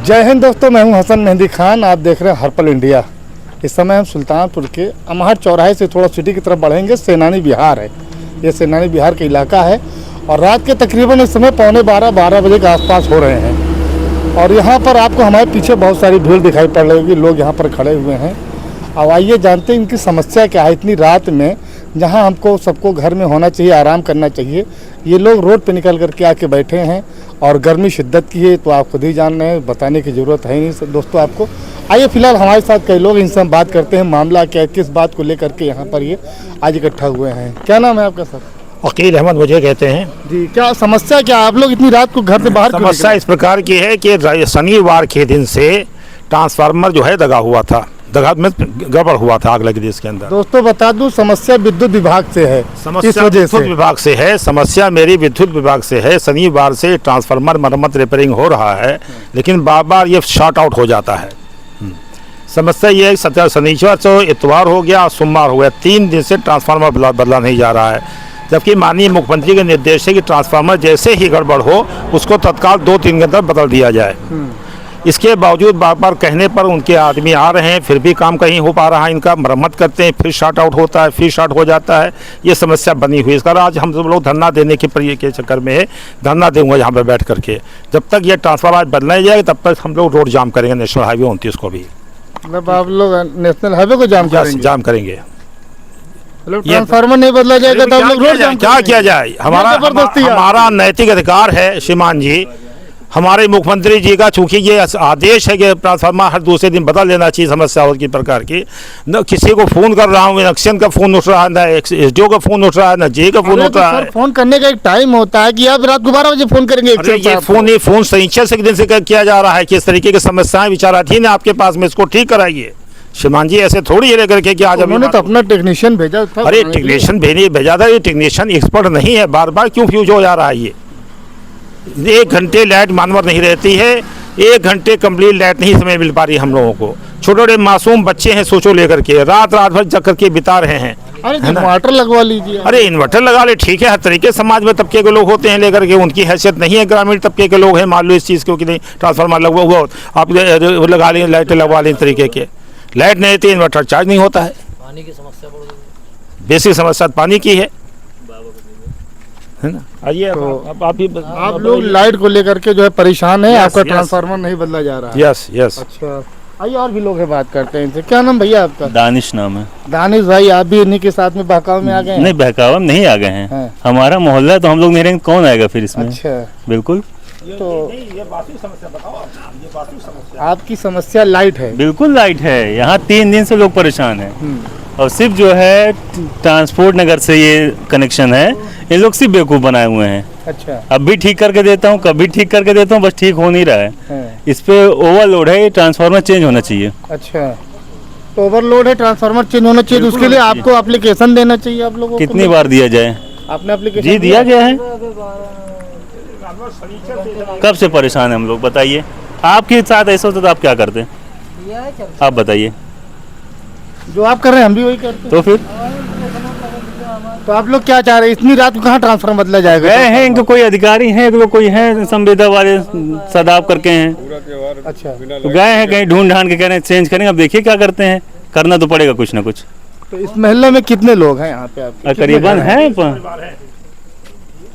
जय हिंद दोस्तों, मैं हूं हसन मेहंदी खान। आप देख रहे हैं हर पल इंडिया। इस समय हम सुल्तानपुर के अमहर चौराहे से थोड़ा सिटी की तरफ बढ़ेंगे। सेनानी विहार है, ये सेनानी विहार का इलाका है और रात के तकरीबन इस समय 11:15 बजे के आसपास हो रहे हैं। और यहाँ पर आपको हमारे पीछे बहुत सारी भीड़ दिखाई पड़ रही होगी, लोग यहाँ पर खड़े हुए हैं। अब आइए जानते हैं इनकी समस्या क्या है। इतनी रात में जहाँ हमको सबको घर में होना चाहिए, आराम करना चाहिए, ये लोग रोड पे निकल करके आके बैठे हैं और गर्मी शिद्दत की है, तो आप खुद ही जान रहे हैं, बताने की ज़रूरत है नहीं दोस्तों आपको। आइए फिलहाल हमारे साथ कई लोग, इनसे हम बात करते हैं। मामला क्या है, किस बात को लेकर के यहाँ पर ये आज इकट्ठा हुए हैं। क्या नाम है आपका सर? अकील अहमद मुझे कहते हैं जी। क्या समस्या क्या, आप लोग इतनी रात को घर से बाहर? समस्या इस प्रकार की है कि शनिवार के दिन से ट्रांसफार्मर जो है दगा हुआ था, दगा में गड़बड़ हुआ था, आग लगी थी इसके अंदर। दोस्तों बता दूं, समस्या विद्युत विभाग से है। समस्या विद्युत विभाग से है, समस्या मेरी विद्युत विभाग से है। शनिवार से ट्रांसफार्मर मरम्मत रिपेयरिंग हो रहा है, लेकिन बार बार ये शॉर्ट आउट हो जाता है। समस्या ये है कि शनिवार से इतवार हो गया, सोमवार हो गया, 3 दिन से ट्रांसफार्मर बदला नहीं जा रहा है। जबकि माननीय मुख्यमंत्री के निर्देश है कि ट्रांसफार्मर जैसे ही गड़बड़ हो उसको तत्काल 2-3 के अंदर बदल दिया जाए। इसके बावजूद बार बार कहने पर उनके आदमी आ रहे हैं, फिर भी काम कहीं हो पा रहा है इनका। मरम्मत करते हैं, फिर शॉर्ट आउट होता है, फिर शॉर्ट हो जाता है। ये समस्या बनी हुई है। इसका आज हम सब लोग धरना देने के चक्कर में है। धरना दूंगा यहाँ पर बैठ करके। जब तक ये ट्रांसफार्मर बदला नहीं जाएगा तब तक हम लोग रोड जाम करेंगे, नेशनल हाईवे 29 को भी। मतलब आप लोग नेशनल हाईवे को जाम करेंगे? ट्रांसफार्मर नहीं बदला जाएगा तो आप लोग रोड जाम क्या किया जाए? हमारा नैतिक अधिकार है श्रीमान जी, हमारे मुख्यमंत्री जी का, चूंकि ये आदेश है कि ट्रांसफार्मर हर दूसरे दिन बदल लेना चाहिए। समस्या हो की प्रकार की न किसी को फोन कर रहा हूँ, इलेक्शन का फोन उठ रहा है, ना एसडीओ का फोन उठ रहा है, ना जे का फोन उठ रहा है। फोन करने का एक टाइम होता है कि आप रात को 12 बजे फोन करेंगे। ये फोन शनिचर से दिन से किया जा रहा है। किस तरीके की समस्याएं विचाराधीन है आपके पास में, इसको ठीक कराइए श्रीमान जी। ऐसे थोड़ी है लेकर के आज उन्होंने तो अपना टेक्नीशियन भेजा था। अरे टेक्नीशियन भेजा था, ये टेक्नीशियन एक्सपर्ट नहीं है। बार बार क्यों फ्यूज हो जा रहा है? ये 1 घंटे लाइट मानवर नहीं रहती है, 1 घंटे कंप्लीट लाइट नहीं समय मिल पा रही हम लोगों को। छोटे छोटे मासूम बच्चे हैं, सोचो लेकर के रात भर जग करके बिता रहे हैं। अरे इन्वर्टर लगवा लीजिए। अरे इन्वर्टर लगा ले, ठीक है। हर तरीके समाज में तबके के लोग होते हैं लेकर के, उनकी हैसियत नहीं है। ग्रामीण तबके के लोग हैं, मान लो इस चीज़ को कि नहीं ट्रांसफार्मर लगवा हुआ, आप लगा लें, लाइटें लगवा लें। तरीके के लाइट नहीं रहती, इन्वर्टर चार्ज नहीं होता है। पानी की समस्या बेसिक समस्या पानी की है ना। आइए तो आप लोग लाइट को लेकर के जो है परेशान है। आपका ट्रांसफार्मर नहीं बदला जा रहा है? यस। अच्छा, आइए और भी लोग है, बात करते हैं इनसे। क्या नाम भैया आपका? दानिश नाम है। दानिश भाई, आप भी इन्हीं के साथ में बहकाव में आ गए हैं? नहीं, बहकाव में नहीं आ गए हैं। हमारा मोहल्ला तो हम लोग नहीं रहेंगे, कौन आएगा फिर इसमें? अच्छा, बिल्कुल। तो ये बाकी समस्या बताओ। ये बाकी समस्या, आपकी समस्या लाइट है? बिल्कुल लाइट है। यहाँ 3 दिन से लोग परेशान हैं और सिर्फ जो है ट्रांसपोर्ट नगर से ये कनेक्शन है, ये लोग सिर्फ बेवकूफ़ बनाए हुए हैं। अच्छा, अब भी ठीक करके देता हूँ, कभी ठीक करके देता हूँ, बस ठीक हो नहीं रहा है। इस पे ओवरलोड है, ट्रांसफार्मर चेंज होना चाहिए। अच्छा, तो ओवरलोड है, ट्रांसफार्मर चेंज होना चाहिए। उसके लिए आपको एप्लीकेशन देना चाहिए आप लोगों को। कितनी बार दिया जाए? आपने एप्लीकेशन? जी दिया गया है। कब से परेशान है हम लोग, बताइए। आपके साथ ऐसा होता तो आप क्या करते? आप बताइए। जो आप कर रहे हैं हम भी वही करते हैं। तो फिर तो आप लोग क्या चाह रहे हैं? इतनी रात को कहाँ ट्रांसफार्मर बदला जाएगा? गए हैं, इनको कोई अधिकारी हैं, तो कोई हैं संवेदना वाले, सदाब करके हैं। अच्छा, तो गए हैं कहीं ढूंढ ढांड के, कह रहे हैं चेंज करेंगे। अब देखिए क्या करते हैं, करना तो पड़ेगा कुछ ना कुछ। तो इस मोहल्ले में कितने लोग हैं यहाँ पे आपके? करीबन है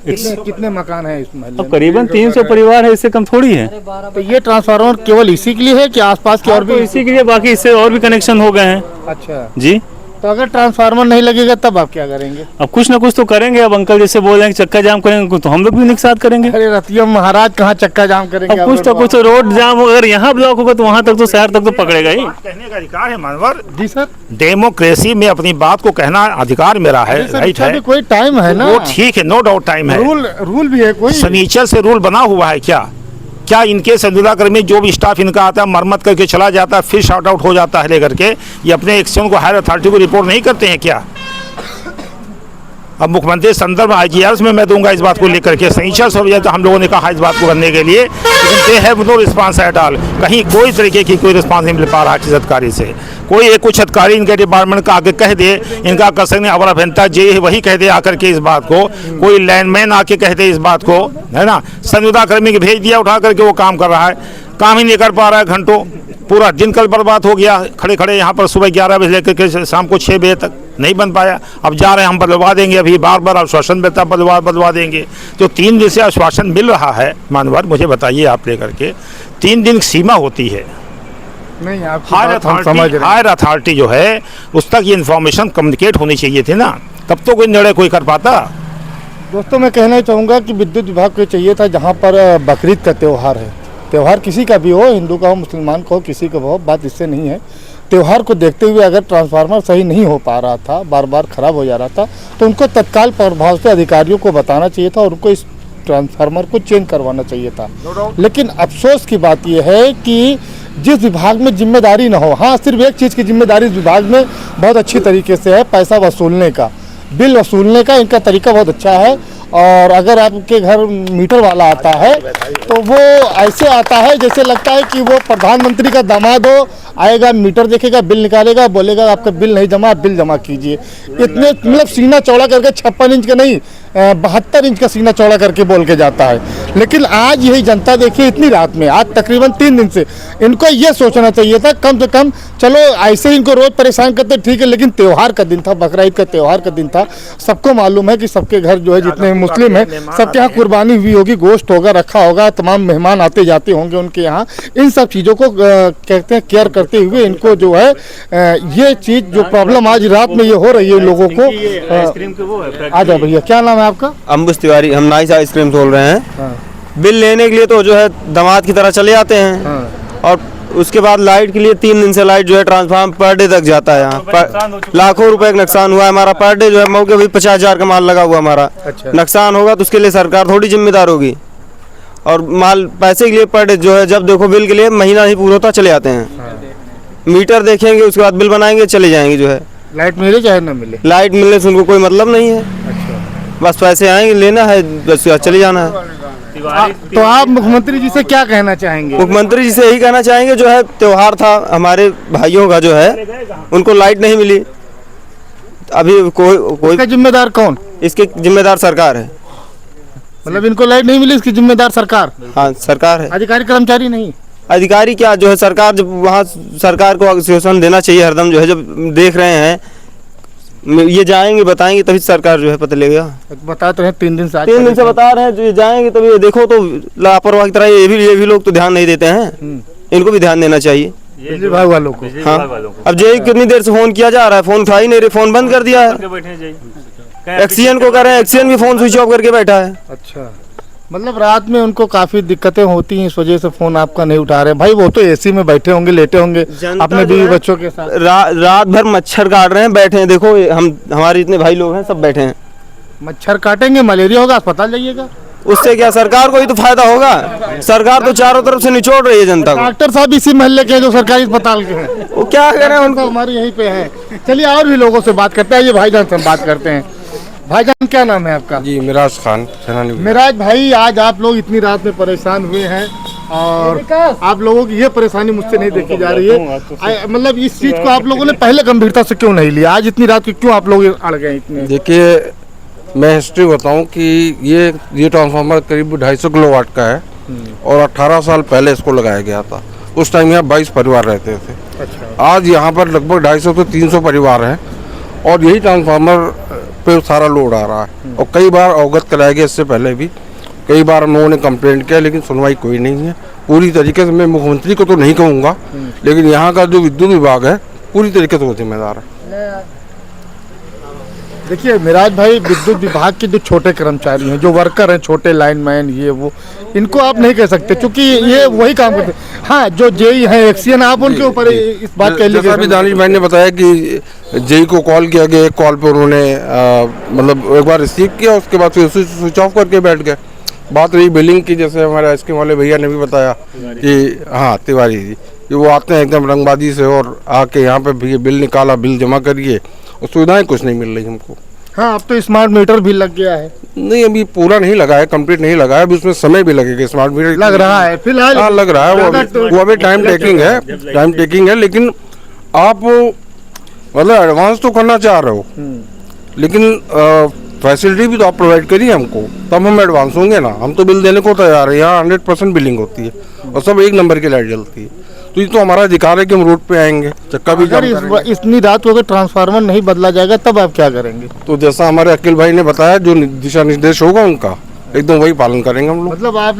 कितने मकान हैं इस मोहल्ले में? करीबन 300 परिवार है, इससे कम थोड़ी है। तो ये ट्रांसफार्मर केवल इसी के लिए है कि आसपास के और भी? इसी के लिए, बाकी इससे और भी कनेक्शन हो गए हैं। अच्छा जी। तो अगर ट्रांसफार्मर नहीं लगेगा तब आप क्या करेंगे? अब कुछ ना कुछ तो करेंगे। अब अंकल जैसे बोल रहे हैं चक्का जाम करेंगे, तो हम लोग भी एक साथ करेंगे। अरे रतिया महाराज कहाँ चक्का जाम करेंगे? अब कुछ तो रोड जाम हो, अगर यहाँ ब्लॉक होगा तो वहाँ तक तो शहर तक तो पकड़ेगा ही। कहने का अधिकार है मानवर। जी सर, डेमोक्रेसी में अपनी बात को कहना अधिकार मेरा है, राइट है। कोई टाइम है ना? वो ठीक है, नो डाउट टाइम है। रूल भी है कोई? शनिचर से रूल बना हुआ है क्या इनके संविदा कर्मी जो भी स्टाफ इनका आता है मरम्मत करके चला जाता है, फिर शॉर्ट आउट हो जाता है लेकर के, ये अपने एक्शन को हायर अथॉरिटी को रिपोर्ट नहीं करते हैं क्या? अब मुख्यमंत्री संदर्भ IGRs में मैं दूंगा इस बात को लेकर के। शनिचर से हो जाए तो हम लोगों ने कहा इस बात को करने के लिए, लेकिन they have no response at all. कहीं कोई तरीके की कोई रिस्पांस नहीं मिल पा रहा किसी अधिकारी से। कोई एक कुछ अधिकारी इनके डिपार्टमेंट का आगे कह दे, इनका कसम अवर अभियंता जे वही कह दे आकर के इस बात को, कोई लैंडमैन आके कह दे इस बात को, है ना। संविदा कर्मी के भेज दिया उठा करके, वो काम कर रहा है। काम ही नहीं कर पा रहा है घंटों, पूरा दिन कल बर्बाद हो गया। खड़े खड़े यहाँ पर सुबह 11 बजे लेकर के शाम को 6 बजे तक नहीं बन पाया। अब जा रहे हैं हम बदलवा देंगे, अभी बार बार आश्वासन देता बदलवा देंगे। जो 3 दिन से आश्वासन मिल रहा है मानवर, मुझे बताइए आप लेकर के, 3 दिन सीमा होती है। नहीं, आपकी बात हम समझ रहे हैं। हायर अथॉरिटी जो है उस तक ये इन्फॉर्मेशन कम्युनिकेट होनी चाहिए थी ना, तब तो कोई निर्णय कोई कर पाता। दोस्तों, मैं कहना चाहूँगा कि विद्युत विभाग को चाहिए था, जहाँ पर बकरीद का त्यौहार है, त्यौहार किसी का भी हो, हिंदू का हो, मुसलमान का हो, किसी का हो, बात इससे नहीं है। त्यौहार को देखते हुए अगर ट्रांसफार्मर सही नहीं हो पा रहा था, बार बार खराब हो जा रहा था, तो उनको तत्काल प्रभाव से अधिकारियों को बताना चाहिए था और उनको इस ट्रांसफार्मर को चेंज करवाना चाहिए था। लेकिन अफसोस की बात यह है कि जिस विभाग में जिम्मेदारी न हो, हाँ सिर्फ एक चीज़ की जिम्मेदारी इस विभाग में बहुत अच्छी तरीके से है, पैसा वसूलने का, बिल वसूलने का इनका तरीका बहुत अच्छा है। और अगर आपके घर मीटर वाला आता है तो वो ऐसे आता है जैसे लगता है कि वो प्रधानमंत्री का दामाद हो, आएगा मीटर देखेगा, बिल निकालेगा, बोलेगा आपका बिल नहीं जमा, बिल जमा कीजिए। इतने मतलब सीना चौड़ा करके 56 इंच का नहीं 72 इंच का सीना चौड़ा करके बोल के जाता है। लेकिन आज यही जनता देखिए, इतनी रात में, आज तकरीबन 3 दिन से इनको ये सोचना चाहिए था कम से कम, चलो ऐसे ही इनको रोज परेशान करते ठीक है, लेकिन त्यौहार का दिन था, बकरा ईद का त्यौहार का दिन था। सबको मालूम है कि सबके घर जो है, जितने मुस्लिम हैं सबके यहाँ कुर्बानी हुई होगी, गोश्त होगा, रखा होगा, तमाम मेहमान आते जाते होंगे उनके यहाँ। इन सब चीज़ों को कहते हैं केयर करते हुए इनको जो है ये चीज़ जो प्रॉब्लम आज रात में ये हो रही है लोगों को। आ जाओ भैया, क्या नाम है आपका? अंबुश तिवारी, हम नाइस आइसक्रीम खोल रहे हैं। बिल लेने के लिए तो जो है दामाद की तरह चले जाते हैं, और उसके बाद लाइट के लिए 3 दिन से लाइट जो है ट्रांसफार्मर पर डे तक जाता है। यहाँ लाखों रुपए का नुकसान हुआ है हमारा, पर डे जो है मौके भी 50,000 का माल लगा हुआ हमारा। अच्छा। नुकसान होगा तो उसके लिए सरकार थोड़ी जिम्मेदार होगी, और माल पैसे के लिए पर डे जो है, जब देखो बिल के लिए महीना ही पूरा होता चले जाते हैं। मीटर देखेंगे, उसके बाद बिल बनाएंगे, चले जाएंगे। जो है लाइट मिले चाहे ना मिले, लाइट मिलने से उनको कोई मतलब नहीं है। बस पैसे आएंगे, लेना है, बस चले जाना है। तो आप मुख्यमंत्री जी से क्या कहना चाहेंगे? मुख्यमंत्री जी से यही कहना चाहेंगे, जो है त्योहार था हमारे भाइयों का, जो है उनको लाइट नहीं मिली। अभी कोई इसका जिम्मेदार कौन? इसके जिम्मेदार सरकार है। मतलब इनको लाइट नहीं मिली, इसकी जिम्मेदार सरकार? हाँ, सरकार है, अधिकारी कर्मचारी नहीं। अधिकारी क्या, जो है सरकार, जब वहाँ सरकार को आश्वासन देना चाहिए हरदम। जो है जब देख रहे हैं ये जाएंगे, बताएंगे, तभी सरकार जो है पता लेगा। बता तो रहे 3 दिन से, 3 दिन से बता रहे हैं, जो ये जाएंगे तभी। ये देखो तो लापरवाही की तरह ये भी लोग तो ध्यान नहीं देते हैं, इनको भी ध्यान देना चाहिए बिजली विभाग वालों को। हाँ, अब जे कितनी देर से फोन किया जा रहा है, फोन उठा ही नहीं रहे, फोन बंद कर दिया है। एक्सीएन को कर रहे हैं, एक्सीएन भी फोन स्विच ऑफ करके बैठा है। अच्छा, मतलब रात में उनको काफी दिक्कतें होती हैं, इस वजह से फोन आपका नहीं उठा रहे। भाई वो तो एसी में बैठे होंगे, लेटे होंगे अपने बीवी बच्चों के साथ, रात भर मच्छर काट रहे हैं, बैठे हैं। देखो हमारे इतने भाई लोग हैं, सब बैठे हैं। मच्छर काटेंगे, मलेरिया होगा, अस्पताल जाइएगा। उससे क्या सरकार को ही तो फायदा होगा। सरकार तो चारों तरफ से निचोड़ रही है जनता को। डॉक्टर साहब इसी मोहल्ले के जो सरकारी अस्पताल के हैं, वो क्या करें, उनको हमारे यहीं पे है। चलिए और भी लोगों से बात करते हैं, ये भाईजान से हम बात करते हैं। भाईजान, क्या नाम है आपका? जी, मिराज खान। मिराज भाई, आज आप लोग इतनी रात में परेशान हुए हैं, और आप लोगों की ये परेशानी मुझसे नहीं देखी जा रही है। मतलब इस चीज को आप लोगों ने पहले गंभीरता से क्यों नहीं लिया? आज इतनी रात की क्यों आप लोग अड़ गए इतने? देखिए, मैं हिस्ट्री बताऊं कि ये ट्रांसफार्मर करीब 250 किलोवाट का है, और 18 साल पहले इसको लगाया गया था। उस टाइम यहाँ 22 परिवार रहते थे। अच्छा। आज यहाँ पर लगभग 250 से 300 परिवार हैं, और यही ट्रांसफार्मर पे सारा लोड आ रहा है। और कई बार अवगत कराया गया, इससे पहले भी कई बार हम लोगों ने कंप्लेंट किया, लेकिन सुनवाई कोई नहीं है पूरी तरीके से। मैं मुख्यमंत्री को तो नहीं कहूँगा, लेकिन यहाँ का जो विद्युत विभाग है पूरी तरीके से वो जिम्मेदार है। देखिए मिराज भाई, विद्युत विभाग के जो छोटे कर्मचारी हैं, जो वर्कर हैं, छोटे लाइनमैन, ये वो, इनको आप नहीं कह सकते क्योंकि ये वही काम करते हैं। हाँ, जो जेई है, एक्सीएन, आप उनके ऊपर इस बात कह लीजिए। जैसा भी दानिश भाई ने बताया कि जेई को कॉल किया गया, एक कॉल पे उन्होंने मतलब एक बार रिसीव किया, उसके बाद फिर स्विच ऑफ करके बैठ गए। बात रही बिलिंग की, जैसे हमारे आइसक्रीम वाले भैया ने भी बताया कि हाँ, तिवारी जी, कि वो आते हैं एकदम रंगबाजी से, और आके यहाँ पे बिल निकाला, बिल जमा करिए, और सुविधाएं कुछ नहीं मिल रही हमको। हाँ, अब तो स्मार्ट मीटर भी लग गया है। नहीं, अभी पूरा नहीं लगा है, कंप्लीट नहीं लगा है, अभी उसमें समय भी लगेगा। स्मार्ट मीटर लग रहा है फिलहाल। हाँ, लग रहा है, वो अभी टाइम टेकिंग है, लेकिन आप मतलब एडवांस तो करना चाह रहे हो, लेकिन फैसिलिटी भी तो आप प्रोवाइड करिए हमको, तब हम एडवांस होंगे ना। हम तो बिल देने को तैयार है, यहाँ 100% बिलिंग होती है और सब एक नंबर की लाइट जलती है। तो ये तो हमारा अधिकार है कि हम रोड पे आएंगे, चक्का भी जाम करेंगे। इतनी रात को अगर ट्रांसफार्मर नहीं बदला जाएगा तब आप क्या करेंगे? तो जैसा हमारे अखिल भाई ने बताया, जो दिशा निर्देश होगा उनका एकदम वही पालन करेंगे हम लोग। मतलब आप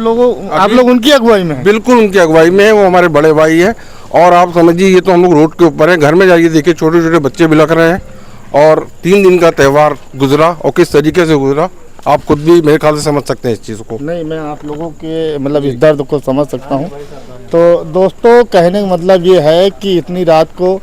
लोग उनकी अगुवाई में हैं? बिल्कुल उनकी अगुवाई में है, वो हमारे बड़े भाई है। और आप समझिए, ये तो हम लोग रोड के ऊपर है, घर में जाइए देखिए छोटे छोटे बच्चे बिलख रहे हैं। और 3 दिन का त्यौहार गुजरा और किस तरीके से गुजरा, आप खुद भी मेरे ख्याल से समझ सकते हैं इस चीज़ को। नहीं, मैं आप लोगों के मतलब इस दर्द को समझ सकता हूँ। तो दोस्तों, कहने का मतलब ये है कि इतनी रात को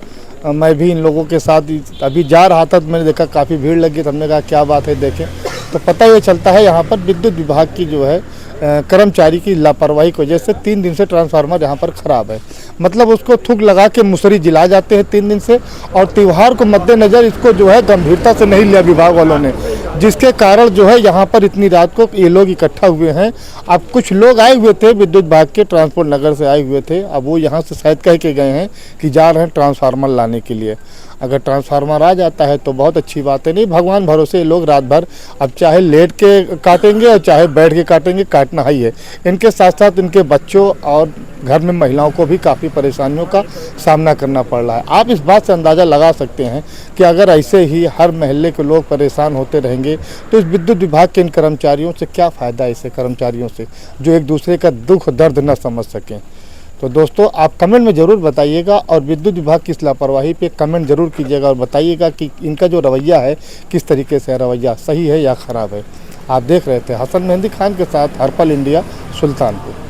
मैं भी इन लोगों के साथ अभी जा रहा था, तो मैंने देखा काफ़ी भीड़ लगी, तो हमने कहा क्या बात है देखें। तो पता ये चलता है यहाँ पर विद्युत विभाग की जो है कर्मचारी की लापरवाही की वजह से 3 दिन से ट्रांसफार्मर यहाँ पर ख़राब है। मतलब उसको थूक लगा के मुसरी जिला जाते हैं 3 दिन से, और त्यौहार को मद्देनज़र इसको जो है गंभीरता से नहीं लिया विभाग वालों ने, जिसके कारण जो है यहाँ पर इतनी रात को ये लोग इकट्ठा हुए हैं। अब कुछ लोग आए हुए थे विद्युत विभाग के, ट्रांसपोर्ट नगर से आए हुए थे। अब वो यहाँ से शायद कह के गए हैं कि जा रहे हैं ट्रांसफार्मर लाने के लिए। अगर ट्रांसफार्मर आ जाता है तो बहुत अच्छी बात है। नहीं, भगवान भरोसे लोग रात भर अब चाहे लेट के काटेंगे और चाहे बैठ के काटेंगे, काटना ही है। इनके साथ साथ इनके बच्चों और घर में महिलाओं को भी काफ़ी परेशानियों का सामना करना पड़ रहा है। आप इस बात से अंदाज़ा लगा सकते हैं कि अगर ऐसे ही हर मोहल्ले के लोग परेशान होते रहेंगे तो इस विद्युत विभाग के इन कर्मचारियों से क्या फ़ायदा है, ऐसे कर्मचारियों से जो एक दूसरे का दुख दर्द न समझ सकें। तो दोस्तों, आप कमेंट में ज़रूर बताइएगा और विद्युत विभाग की इस लापरवाही पे कमेंट ज़रूर कीजिएगा और बताइएगा कि इनका जो रवैया है किस तरीके से रवैया सही है या ख़राब है। आप देख रहे थे हसन मेहंदी खान के साथ हर्पल इंडिया, सुल्तानपुर।